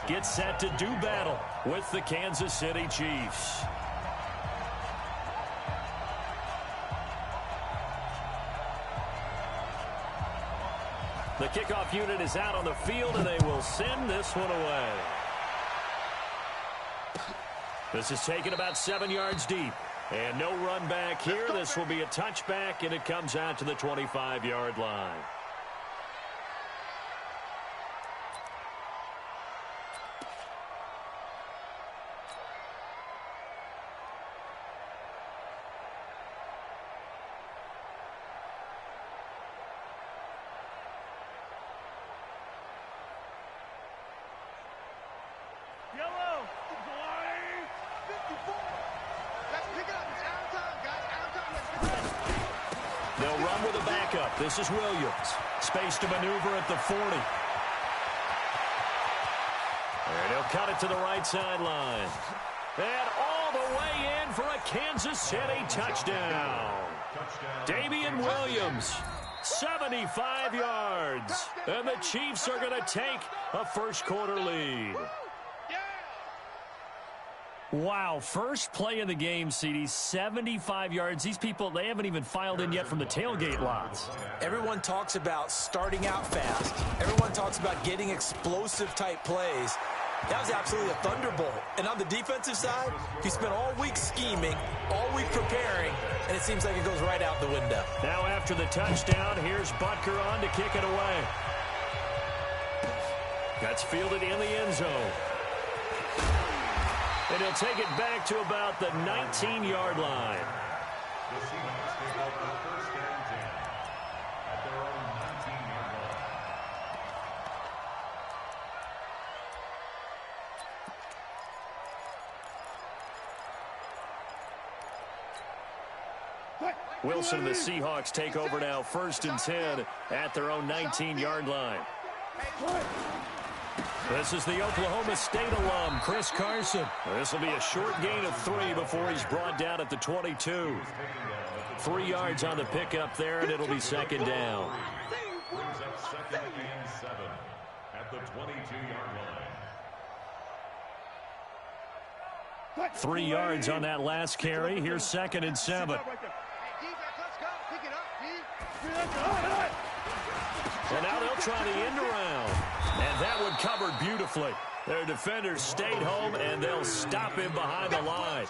get set to do battle with the Kansas City Chiefs. The kickoff unit is out on the field, and they will send this one away. This is taken about 7 yards deep. And no run back here. This will be a touchback, and it comes out to the 25-yard line. They'll run with a backup. This is Williams. Space to maneuver at the 40. And he'll cut it to the right sideline. And all the way in for a Kansas City touchdown. Damian Williams, 75 yards. And the Chiefs are going to take a first-quarter lead. Wow, first play of the game, CD, 75 yards. These people, they haven't even filed in yet from the tailgate lots. Everyone talks about starting out fast. Everyone talks about getting explosive-type plays. That was absolutely a thunderbolt. And on the defensive side, he spent all week scheming, all week preparing, and it seems like it goes right out the window. Now after the touchdown, here's Butker on to kick it away. That's fielded in the end zone. And he'll take it back to about the 19-yard line. The Seahawks take over first and 10 at their own 19-yard line. Wilson and the Seahawks take over now first and 10 at their own 19-yard line. This is the Oklahoma State alum, Chris Carson. This will be a short gain of 3 before he's brought down at the 22. 3 yards on the pickup there, and it'll be second down. Brings up second and 7 at the 22-yard line. 3 yards on that last carry. Here's second and 7. And now they'll try the end around. And that one covered beautifully. Their defenders stayed home, and they'll stop him behind the line.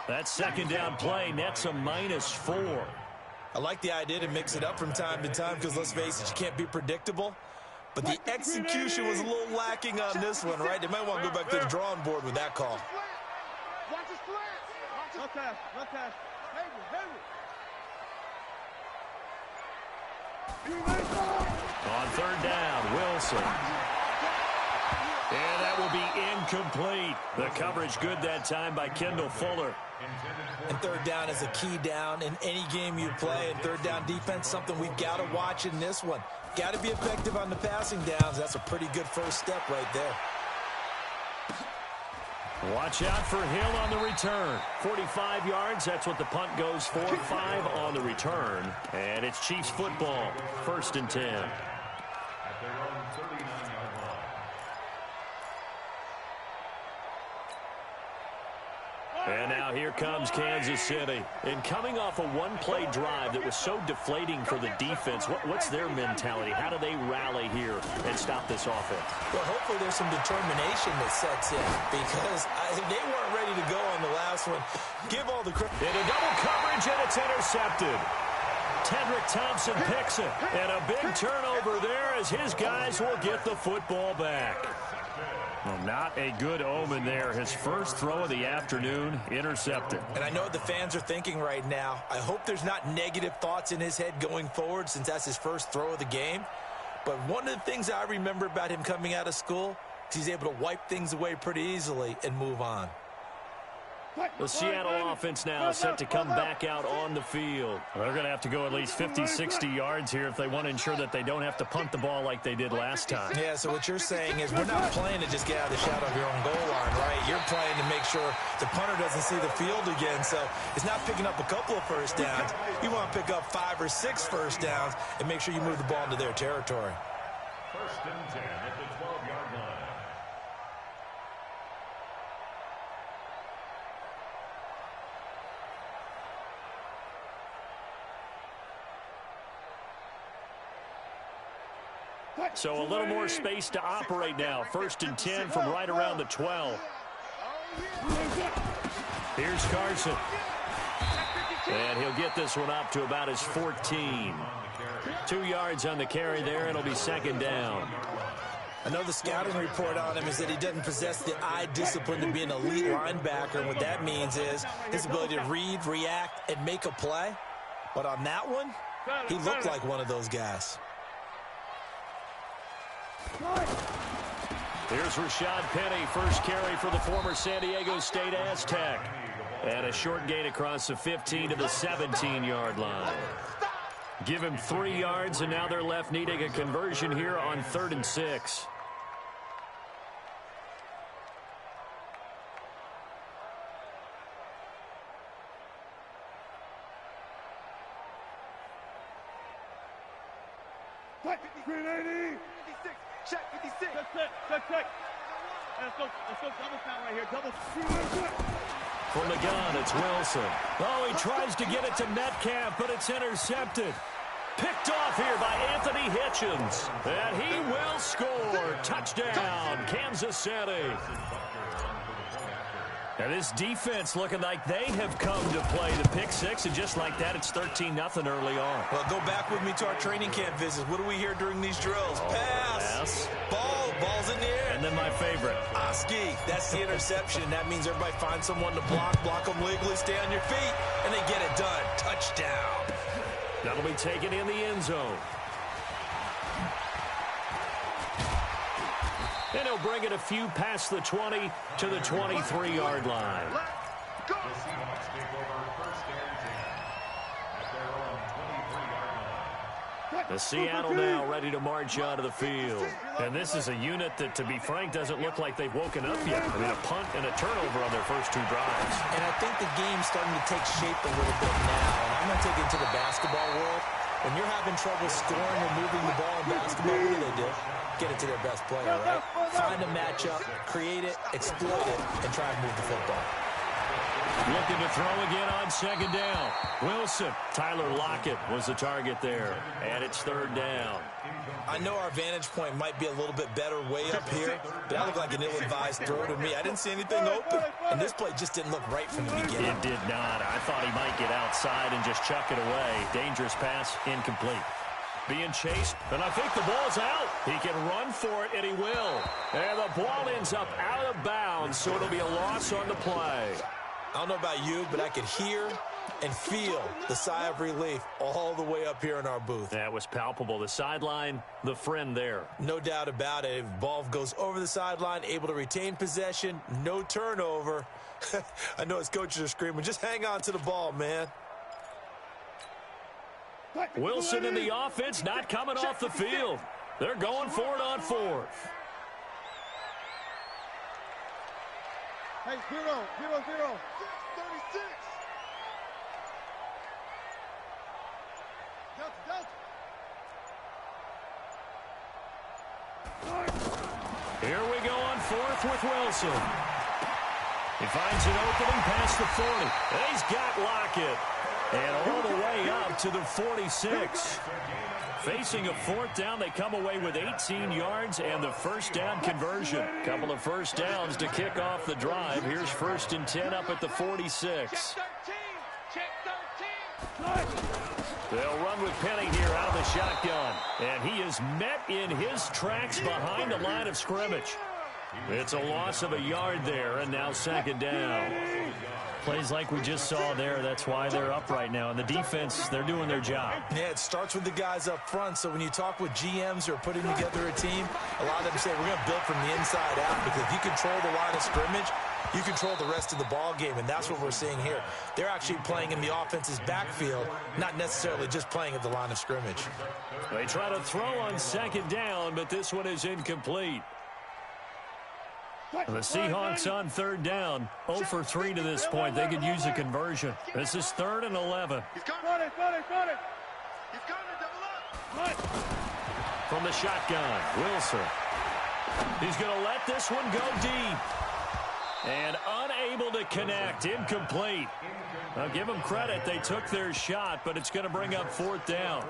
That second down play nets a -4. I like the idea to mix it up from time to time because, let's face it, you can't be predictable. But the execution was a little lacking on this one, right? They might want to go back to the drawing board with that call. On third down, Wilson. And that will be incomplete. The coverage good that time by Kendall Fuller. And third down is a key down in any game you play. And third down defense, something we've got to watch in this one. Got to be effective on the passing downs. That's a pretty good first step right there. Watch out for Hill on the return. 45 yards, that's what the punt goes for. 5 on the return. And it's Chiefs football. First and 10. At their own 39-yard line. And now here comes Kansas City. And coming off a one-play drive that was so deflating for the defense, what's their mentality? How do they rally here and stop this offense? Well, hopefully there's some determination that sets in because they weren't ready to go on the last one. Give all the credit. Into double coverage, and it's intercepted. Tedrick Thompson picks it. And a big turnover there as his guys will get the football back. Well, not a good omen there. His first throw of the afternoon, intercepted. And I know what the fans are thinking right now. I hope there's not negative thoughts in his head going forward since that's his first throw of the game. But one of the things I remember about him coming out of school is he's able to wipe things away pretty easily and move on. The Seattle offense now set to come back out on the field. They're going to have to go at least 50, 60 yards here if they want to ensure that they don't have to punt the ball like they did last time. Yeah, so what you're saying is we're not playing to just get out of the shadow of your own goal line, right? You're playing to make sure the punter doesn't see the field again. So it's not picking up a couple of first downs. You want to pick up 5 or 6 first downs and make sure you move the ball into their territory. First and 10 at the 12-yard line. So a little more space to operate now. 1st and 10 from right around the 12. Here's Carson. And he'll get this one up to about his 14. 2 yards on the carry there. It'll be 2nd down. I know the scouting report on him is that he doesn't possess the eye discipline to be an elite linebacker. And what that means is his ability to read, react, and make a play. But on that one, he looked like one of those guys. Here's Rashad Penny, first carry for the former San Diego State Aztec. And a short gain across the 15 to the 17-yard line. Give him 3 yards, and now they're left needing a conversion here on 3rd and 6. Check 56. Check. Let's go double count right here. Double. From the gun, it's Wilson. Oh, he tries to get it to Metcalf, but it's intercepted. Picked off here by Anthony Hitchens. And he will score. Touchdown, Kansas City. And this defense looking like they have come to play the pick six, and just like that, it's 13-0 early on. Well, go back with me to our training camp visits. What do we hear during these drills? Pass. Ball's in the air. And then my favorite. Oski, that's the interception. That means everybody finds someone to block them legally, stay on your feet, and they get it done. Touchdown. That'll be taken in the end zone. And he'll bring it a few past the 20 to the 23-yard line. The Seahawks take over 1st and 10 at their own 23-yard line. The Seattle now ready to march out of the field. And this is a unit that, to be frank, doesn't look like they've woken up yet. I mean, a punt and a turnover on their first 2 drives. And I think the game's starting to take shape a little bit now. And I'm going to take it into the basketball world. When you're having trouble scoring or moving the ball in basketball, what do? Get it to their best player, right? Find a matchup, create it, exploit it, and try and move the football. Looking to throw again on 2nd down. Wilson. Tyler Lockett was the target there. And it's 3rd down. I know our vantage point might be a little bit better way up here, but that looked like an ill-advised throw to me. I didn't see anything open, and this play just didn't look right from the beginning. It did not. I thought he might get outside and just chuck it away. Dangerous pass, incomplete. Being chased, and I think the ball's out. He can run for it, and he will. And the ball ends up out of bounds, so it'll be a loss on the play. I don't know about you, but I could hear and feel the sigh of relief all the way up here in our booth. That was palpable. The sideline, the friend there. No doubt about it. Ball goes over the sideline, able to retain possession, no turnover. I know his coaches are screaming, just hang on to the ball, man. Wilson and the offense not coming off the field. They're going for it on 4th. Hey, 0, 0, 0. 36. Here we go on 4th with Wilson. He finds an opening past the 40. And he's got Lockett. And all the way up to the 46. Facing a 4th down, they come away with 18 yards and the 1st down conversion. Couple of 1st downs to kick off the drive. Here's 1st and 10 up at the 46. They'll run with Penny here out of the shotgun. And he is met in his tracks behind the line of scrimmage. It's a loss of a yard there, and now 2nd down. Plays like we just saw there. That's why they're up right now. And the defense, they're doing their job. Yeah, it starts with the guys up front. So when you talk with GMs who are putting together a team, a lot of them say we're going to build from the inside out, because if you control the line of scrimmage, you control the rest of the ball game, and that's what we're seeing here. They're actually playing in the offense's backfield, not necessarily just playing at the line of scrimmage. They try to throw on 2nd down, but this one is incomplete. The Seahawks on 3rd down, 0 for 3 to this point. They could use a conversion. This is 3rd and 11. From the shotgun, Wilson. He's going to let this one go deep. And unable to connect, incomplete. I'll give them credit. They took their shot, but it's going to bring up 4th down.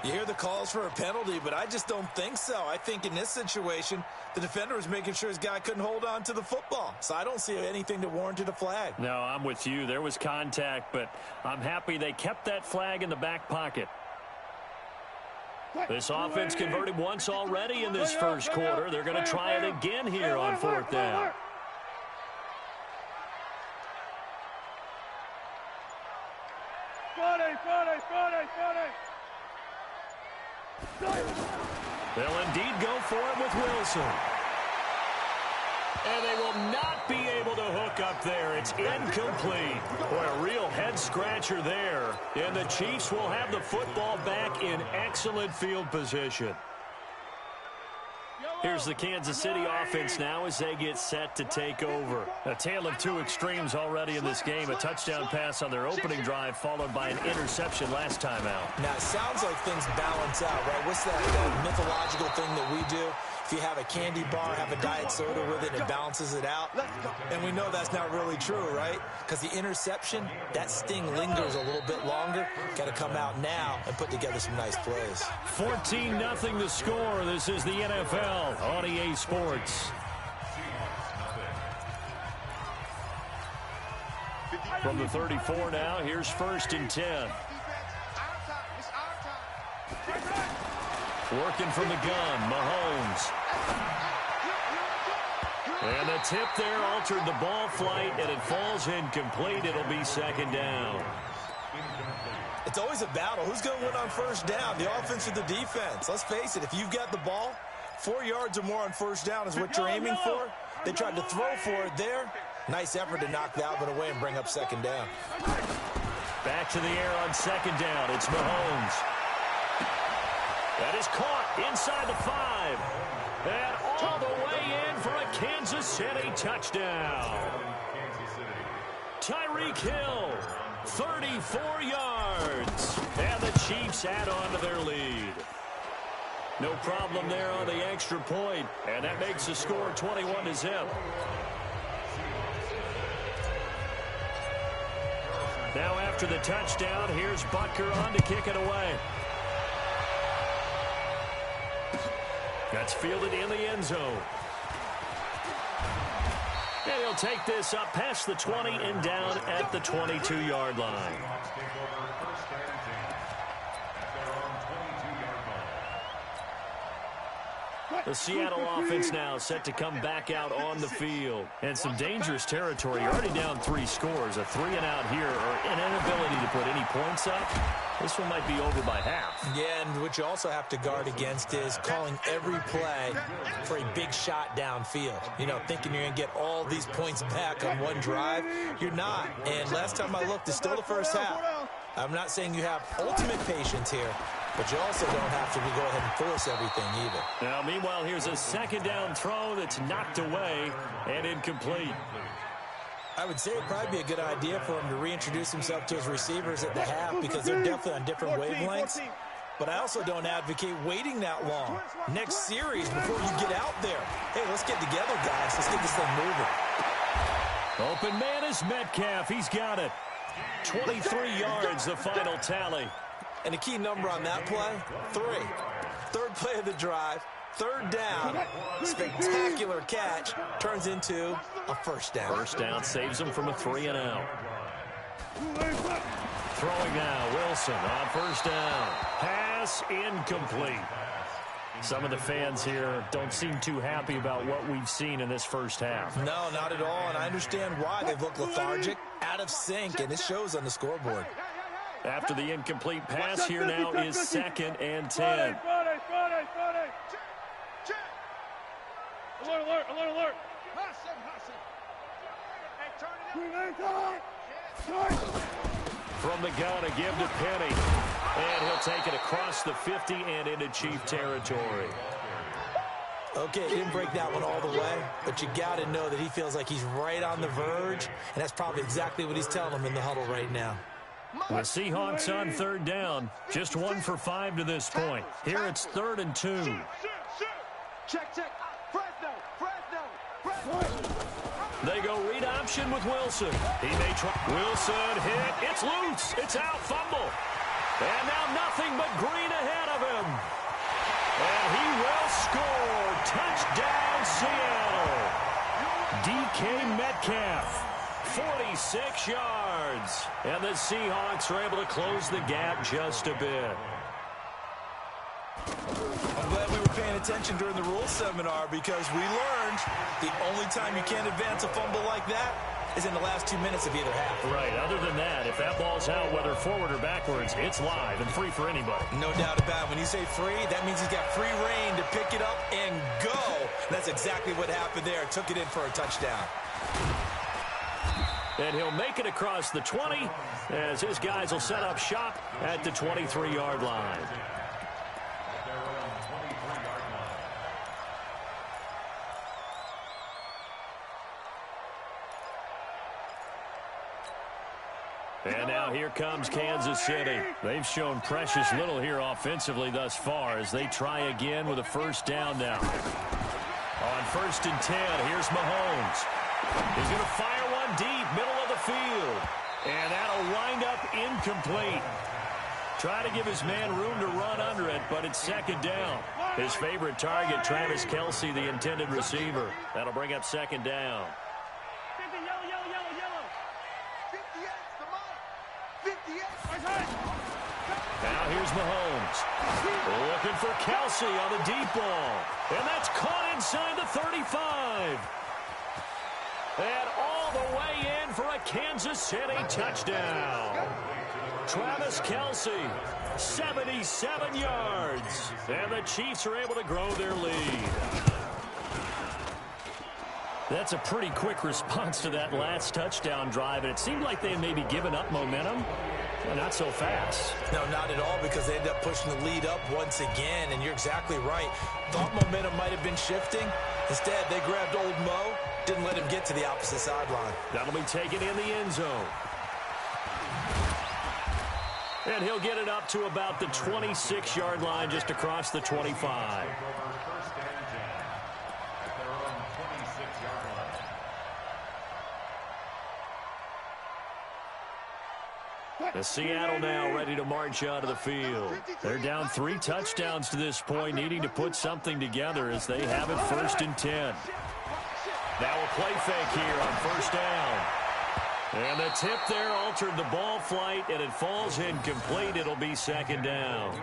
You hear the calls for a penalty, but I just don't think so. I think in this situation, the defender was making sure his guy couldn't hold on to the football. So I don't see anything that warranted a flag. No, I'm with you. There was contact, but I'm happy they kept that flag in the back pocket. This offense converted once already in this first quarter. They're going to try it again here on 4th down. They'll indeed go for it with Wilson. And they will not be able to hook up there. It's incomplete. Boy, a real head-scratcher there. And the Chiefs will have the football back in excellent field position. Here's the Kansas City offense now as they get set to take over. A tale of two extremes already in this game. A touchdown pass on their opening drive followed by an interception last time out. Now, it sounds like things balance out, right? What's that mythological thing that we do? If you have a candy bar, have a diet soda with it, it balances it out. And we know that's not really true, right? Because the interception, that sting lingers a little bit longer. Got to come out now and put together some nice plays. 14-0 the score. This is the NFL on EA Sports. From the 34 now, here's 1st and 10. Working from the gun, Mahomes. And the tip there altered the ball flight, and it falls incomplete. It'll be 2nd down. It's always a battle. Who's going to win on 1st down, the offense or the defense? Let's face it, if you've got the ball, 4 yards or more on 1st down is what you're aiming for. They tried to throw for it there. Nice effort to knock that one away and bring up 2nd down. Back to the air on 2nd down. It's Mahomes. That is caught inside the 5. And all the way in for a Kansas City touchdown. Tyreek Hill, 34 yards. And the Chiefs add on to their lead. No problem there on the extra point. And that makes the score 21-0. Now after the touchdown, here's Butker on to kick it away. That's fielded in the end zone. And he'll take this up past the 20 and down at the 22-yard line. The Seattle offense now set to come back out on the field. And some dangerous territory. You're already down 3 scores. A 3-and-out here or an inability to put any points up. This one might be over by half. Yeah, and what you also have to guard against is calling every play for a big shot downfield. You know, thinking you're going to get all these points back on one drive. You're not. And last time I looked, it's still the first half. I'm not saying you have ultimate patience here, but you also don't have to go ahead and force everything either. Now, meanwhile, here's a 2nd down throw that's knocked away and incomplete. I would say it'd probably be a good idea for him to reintroduce himself to his receivers at the half because they're definitely on different wavelengths. But I also don't advocate waiting that long. Next series before you get out there. Hey, let's get together, guys. Let's get this thing moving. Open man is Metcalf. He's got it. 23 yards, the final tally. And the key number on that play, 3. 3rd play of the drive, 3rd down, spectacular catch, turns into a 1st down. 1st down saves him from a 3-and-out. Throwing now, Wilson on 1st down. Pass incomplete. Some of the fans here don't seem too happy about what we've seen in this first half. No, not at all, and I understand why. They've looked lethargic, out of sync, and it shows on the scoreboard. After the incomplete pass, here now is 2nd and 10. Alert, alert, alert. From the gun, a give to Penny. And he'll take it across the 50 and into Chief territory. Okay, didn't break that one all the way, but you got to know that he feels like he's right on the verge, and that's probably exactly what he's telling them in the huddle right now. The Seahawks on 3rd down, just 1 for 5 to this point. Here it's 3rd and 2. Check. They go read option with Wilson. He may try. Wilson hit. It's loose. It's out. Fumble. And now nothing but green ahead of him. And he will score. Touchdown, Seattle. DK Metcalf. 46 yards. And the Seahawks are able to close the gap just a bit. I'm glad we were paying attention during the rules seminar because we learned the only time you can't advance a fumble like that is in the last 2 minutes of either half. Right. Other than that, if that ball's out, whether forward or backwards, it's live and free for anybody. No doubt about it. When you say free, that means he's got free reign to pick it up and go. And that's exactly what happened there. Took it in for a touchdown. And he'll make it across the 20 as his guys will set up shop at the 23-yard line. And now here comes Kansas City. They've shown precious little here offensively thus far as they try again with a first down now. On 1st and 10, here's Mahomes. He's going to fire one deep, middle of the field. And that'll wind up incomplete. Try to give his man room to run under it, but it's 2nd down. His favorite target, Travis Kelce, the intended receiver. That'll bring up 2nd down. Now here's Mahomes. Looking for Kelce on the deep ball. And that's caught inside the 35. And all the way in for a Kansas City touchdown. Travis Kelce, 77 yards. And the Chiefs are able to grow their lead. That's a pretty quick response to that last touchdown drive, and it seemed like they had maybe given up momentum. Well, not so fast. No, not at all, because they ended up pushing the lead up once again, and you're exactly right. Thought momentum might have been shifting. Instead, they grabbed old Mo, didn't let him get to the opposite sideline. That'll be taken in the end zone. And he'll get it up to about the 26-yard line, just across the 25. The Seattle now ready to march out of the field. They're down 3 touchdowns to this point, needing to put something together as they have it 1st and 10. Now a play fake here on 1st down. And the tip there altered the ball flight, and it falls incomplete. It'll be 2nd down.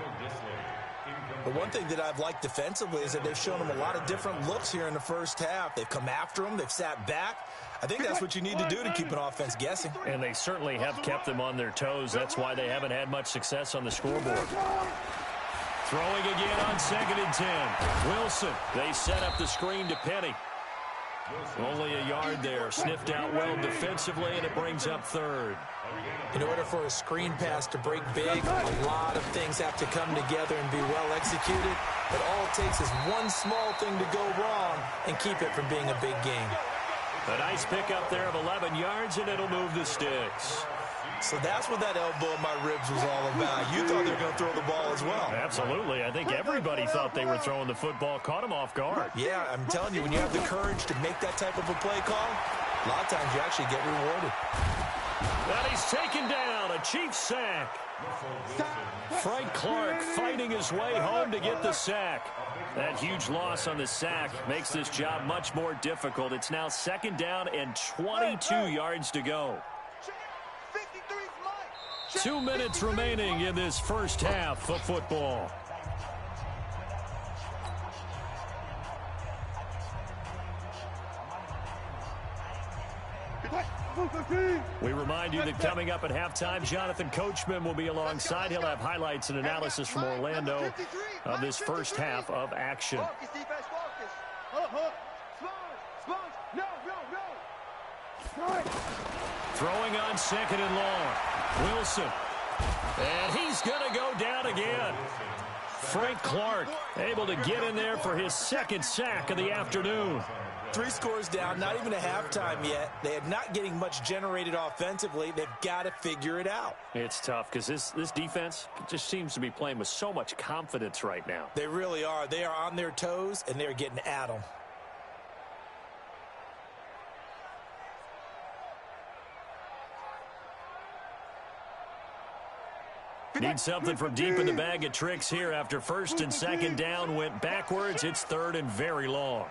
The one thing that I've liked defensively is that they've shown them a lot of different looks here in the first half. They've come after them. They've sat back. I think that's what you need to do to keep an offense guessing. And they certainly have kept them on their toes. That's why they haven't had much success on the scoreboard. Throwing again on 2nd and 10. Wilson. They set up the screen to Penny. Only a yard there. Sniffed out well defensively, and it brings up 3rd. In order for a screen pass to break big, a lot of things have to come together and be well executed. But all it takes is one small thing to go wrong and keep it from being a big game. A nice pickup there of 11 yards, and it'll move the sticks. So that's what that elbow in my ribs was all about. You thought they were going to throw the ball as well. Absolutely. I think everybody thought they were throwing the football, caught him off guard. Yeah, I'm telling you, when you have the courage to make that type of a play call, a lot of times you actually get rewarded. And he's taken down, a Chiefs sack. Frank Clark fighting his way home to get the sack. That huge loss on the sack makes this job much more difficult. It's now 2nd down and 22 yards to go. 2 minutes remaining in this first half of football. We remind you that coming up at halftime, Jonathan Coachman will be alongside. He'll have highlights and analysis from Orlando of this first half of action. Throwing on 2nd and long. Wilson. And he's going to go down again. Frank Clark able to get in there for his 2nd sack of the afternoon. 3 scores down, not even a halftime yet. They are not getting much generated offensively. They've got to figure it out. It's tough because this defense just seems to be playing with so much confidence right now. They really are. They are on their toes, and they're getting at them. Need something from deep in the bag of tricks here after first and second down went backwards. It's third and very long.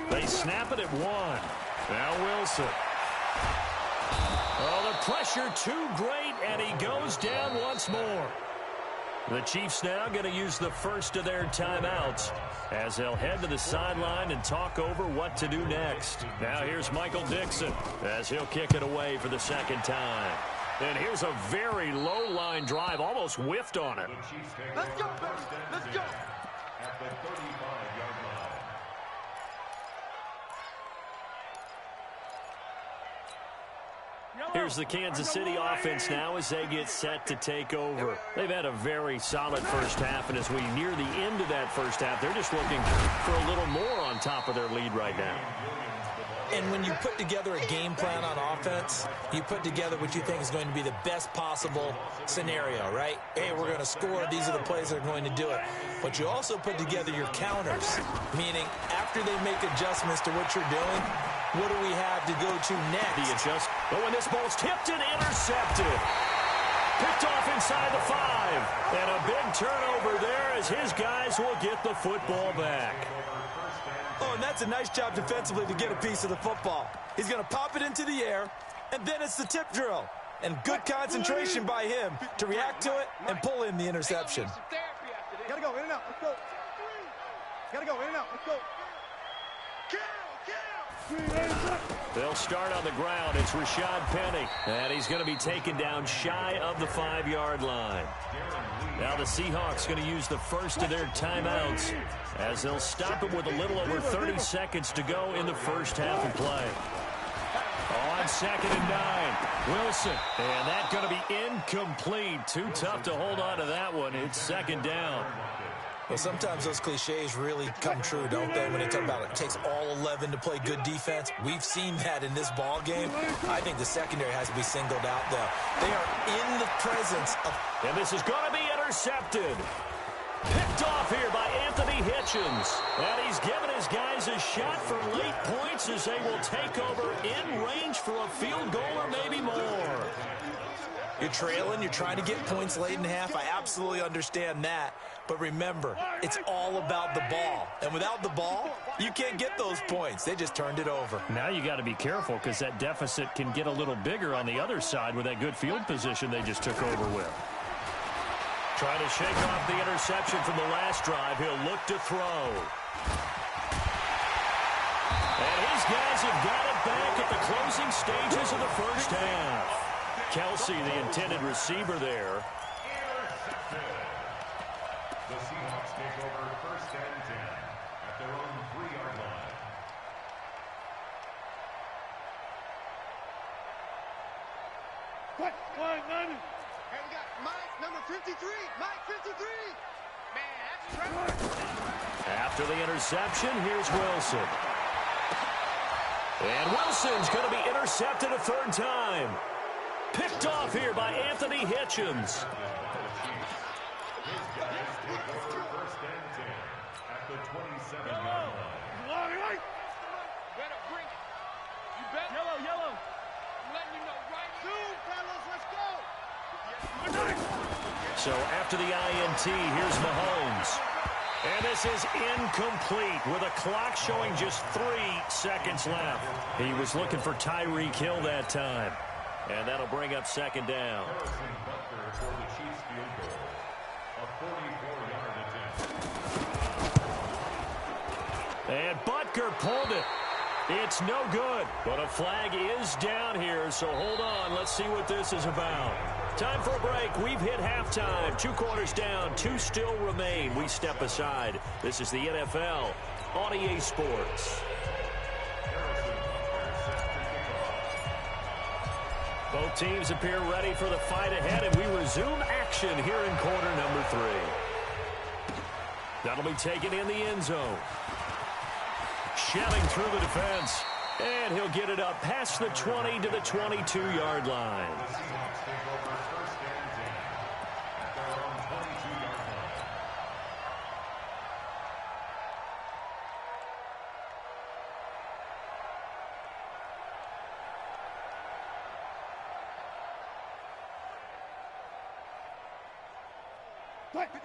They snap it at one. Now Wilson. Oh, the pressure too great, and he goes down once more. The Chiefs now going to use the first of their timeouts as they'll head to the sideline and talk over what to do next. Now here's Michael Dixon as he'll kick it away for the second time. And here's a very low-line drive, almost whiffed on it. Let's go, baby. Let's go. At the 35-yard line. Here's the Kansas City offense now as they get set to take over. They've had a very solid first half, and as we near the end of that first half, they're just looking for a little more on top of their lead right now. And when you put together a game plan on offense, you put together what you think is going to be the best possible scenario, right? Hey, we're going to score. These are the plays that are going to do it. But you also put together your counters, meaning after they make adjustments to what you're doing, what do we have to go to next? The adjust. But when this ball's tipped and intercepted. Picked off inside the 5. And a big turnover there as his guys will get the football back. Oh, and that's a nice job defensively to get a piece of the football. He's going to pop it into the air, and then it's the tip drill. And good concentration by him to react to it and pull in the interception. Gotta go, in and out. Let's go. Gotta go, in and out. Let's go. They'll start on the ground. It's Rashad Penny. And he's going to be taken down shy of the 5-yard line. Now the Seahawks going to use the first of their timeouts as they'll stop it with a little over 30 seconds to go in the first half of play. On 2nd and 9, Wilson. And that's going to be incomplete. Too tough to hold on to that one. It's 2nd down. Well, sometimes those cliches really come true, don't they, when they talk about it takes all 11 to play good defense. We've seen that in this ball game. I think the secondary has to be singled out, though. They are in the presence of... And this is going to be intercepted. Picked off here by Anthony Hitchens. And he's given his guys a shot for late points as they will take over in range for a field goal or maybe more. You're trailing. You're trying to get points late in half. I absolutely understand that. But remember, it's all about the ball. And without the ball, you can't get those points. They just turned it over. Now you got to be careful because that deficit can get a little bigger on the other side with that good field position they just took over with. Trying to shake off the interception from the last drive. He'll look to throw. And his guys have got it back at the closing stages of the first half. Kelsey, the intended receiver there. The Seahawks take over 1st and 10 at their own 3-yard line. Quick, line, man. Hey, we got Mike, number 53. Mike, 53. Man, that's Trevor. After the interception, here's Wilson. And Wilson's going to be intercepted a 3rd time. Picked off here by Anthony Hitchens. At the 27-yard line. Right. Better bring it. You better. Yellow. I'm letting you know right soon, fellas. Let's go. So after the INT, here's Mahomes. And this is incomplete with a clock showing just 3 seconds left. He was looking for Tyreek Hill that time. And that'll bring up 2nd down. Harrison Butker for the Chiefs field goal. A 44-yard attempt. And Butker pulled it. It's no good. But a flag is down here, so hold on. Let's see what this is about. Time for a break. We've hit halftime. 2 quarters down. 2 still remain. We step aside. This is the NFL on EA Sports. Both teams appear ready for the fight ahead, and we resume action here in quarter number 3. That'll be taken in the end zone. Shelling through the defense. And he'll get it up past the 20 to the 22-yard line. The Seahawks take over 1st and 10 at their own 22-yard line.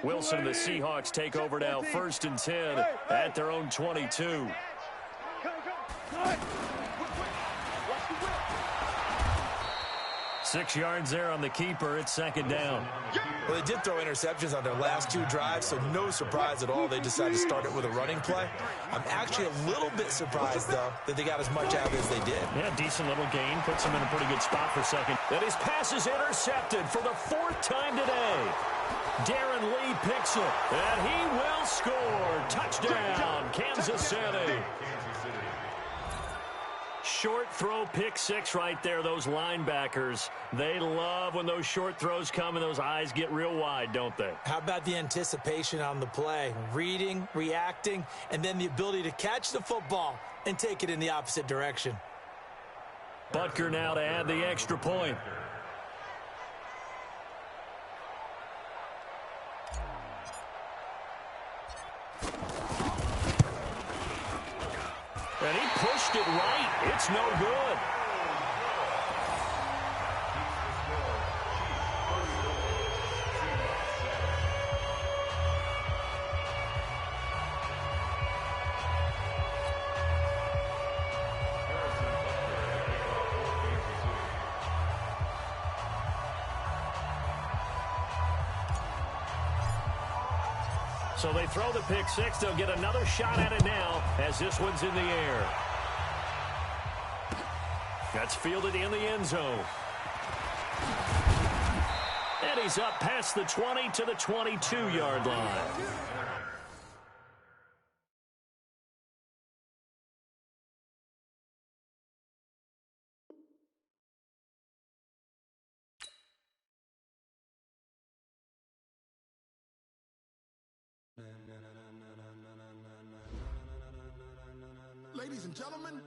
Wilson and the Seahawks take over now, 1st and 10 at their own 22. 6 yards there on the keeper. It's 2nd down. Well, they did throw interceptions on their last 2 drives, so no surprise at all they decided to start it with a running play. I'm actually a little bit surprised, though, that they got as much out as they did. Yeah, decent little gain. Puts them in a pretty good spot for 2nd. And his pass is intercepted for the 4th time today. Darren Lee picks it, and he will score. Touchdown, Kansas City. Short throw, pick 6 right there. Those linebackers, they love when those short throws come and those eyes get real wide, don't they? How about the anticipation on the play? Reading, reacting, and then the ability to catch the football and take it in the opposite direction. Butker now to add the extra point. And he pushed it right. It's no good. So they throw the pick 6. They'll get another shot at it now as this one's in the air. That's fielded in the end zone. And he's up past the 20 to the 22-yard line. Ladies and gentlemen,